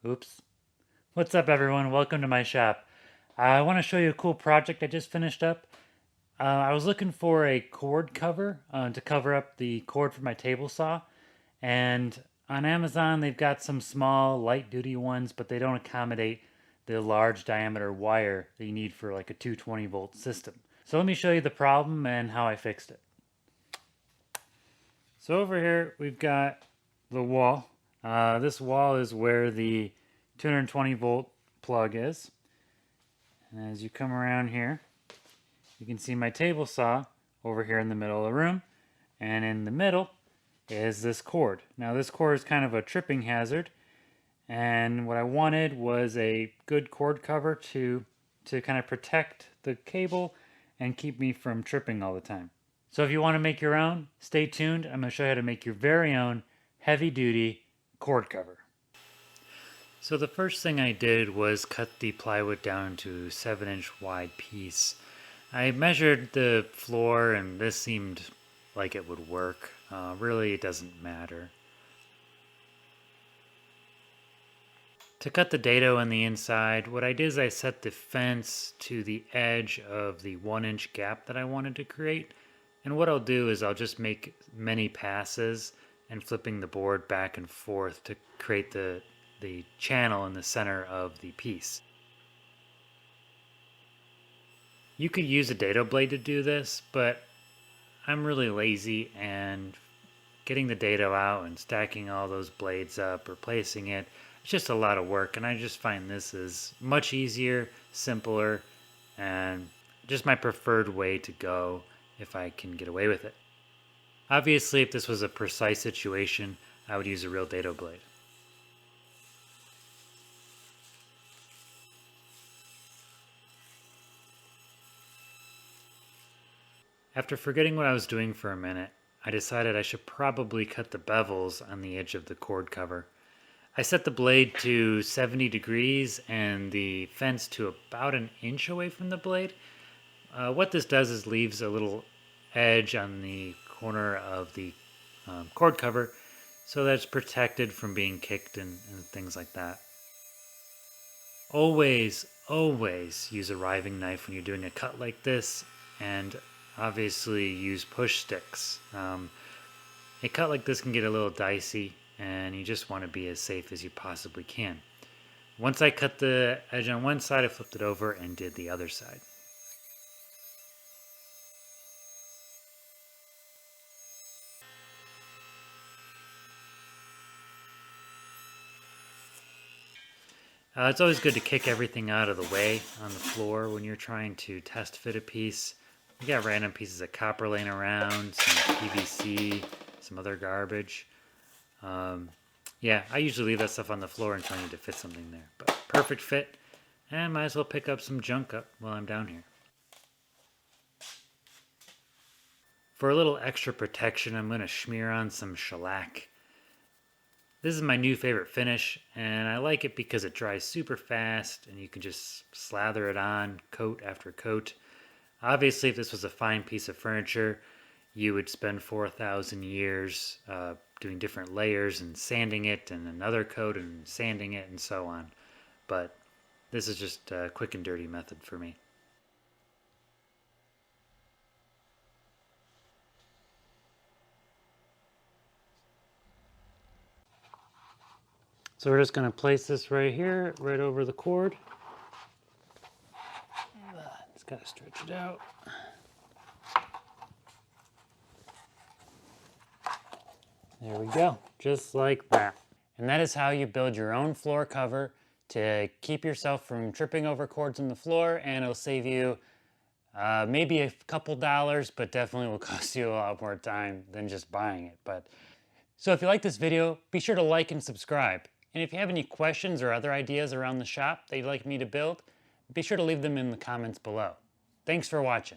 Oops. What's up, everyone? Welcome to my shop. I want to show you a cool project I just finished up. I was looking for a cord cover to cover up the cord for my table saw, and on Amazon they've got some small light duty ones, but they don't accommodate the large diameter wire that you need for like a 220 volt system. So let me show you the problem and how I fixed it. So over here we've got the wall. This wall is where the 220 volt plug is. And as you come around here, you can see my table saw over here in the middle of the room. And in the middle is this cord. Now this cord is kind of a tripping hazard. And what I wanted was a good cord cover to kind of protect the cable and keep me from tripping all the time. So if you want to make your own, stay tuned. I'm going to show you how to make your very own heavy duty cord cover. So the first thing I did was cut the plywood down to a 7-inch wide piece. I measured the floor and this seemed like it would work. Really, it doesn't matter. To cut the dado on the inside, what I did is I set the fence to the edge of the 1-inch gap that I wanted to create. And what I'll do is I'll just make many passes and flipping the board back and forth to create the channel in the center of the piece. You could use a dado blade to do this, but I'm really lazy, and getting the dado out and stacking all those blades up, replacing it, it's just a lot of work, and I just find this is much easier, simpler, and just my preferred way to go if I can get away with it. Obviously, if this was a precise situation, I would use a real dado blade. After forgetting what I was doing for a minute, I decided I should probably cut the bevels on the edge of the cord cover. I set the blade to 70 degrees and the fence to about an inch away from the blade. What this does is leaves a little edge on the corner of the cord cover so that it's protected from being kicked and things like that. Always use a riving knife when you're doing a cut like this, and obviously use push sticks. A cut like this can get a little dicey, and you just want to be as safe as you possibly can. Once I cut the edge on one side, I flipped it over and did the other side. It's always good to kick everything out of the way on the floor when you're trying to test fit a piece. You got random pieces of copper laying around, some PVC, some other garbage. Yeah, I usually leave that stuff on the floor until I need to fit something there. But perfect fit, and might as well pick up some junk up while I'm down here. For a little extra protection, I'm going to smear on some shellac. This is my new favorite finish, and I like it because it dries super fast and you can just slather it on coat after coat. Obviously, if this was a fine piece of furniture, you would spend 4,000 years doing different layers and sanding it and another coat and sanding it and so on. But this is just a quick and dirty method for me. So we're just going to place this right here, right over the cord. It's got to stretch it out. There we go, just like that. And that is how you build your own floor cover to keep yourself from tripping over cords on the floor, and it'll save you maybe a couple dollars, but definitely will cost you a lot more time than just buying it. So if you like this video, be sure to like and subscribe. And if you have any questions or other ideas around the shop that you'd like me to build, be sure to leave them in the comments below. Thanks for watching.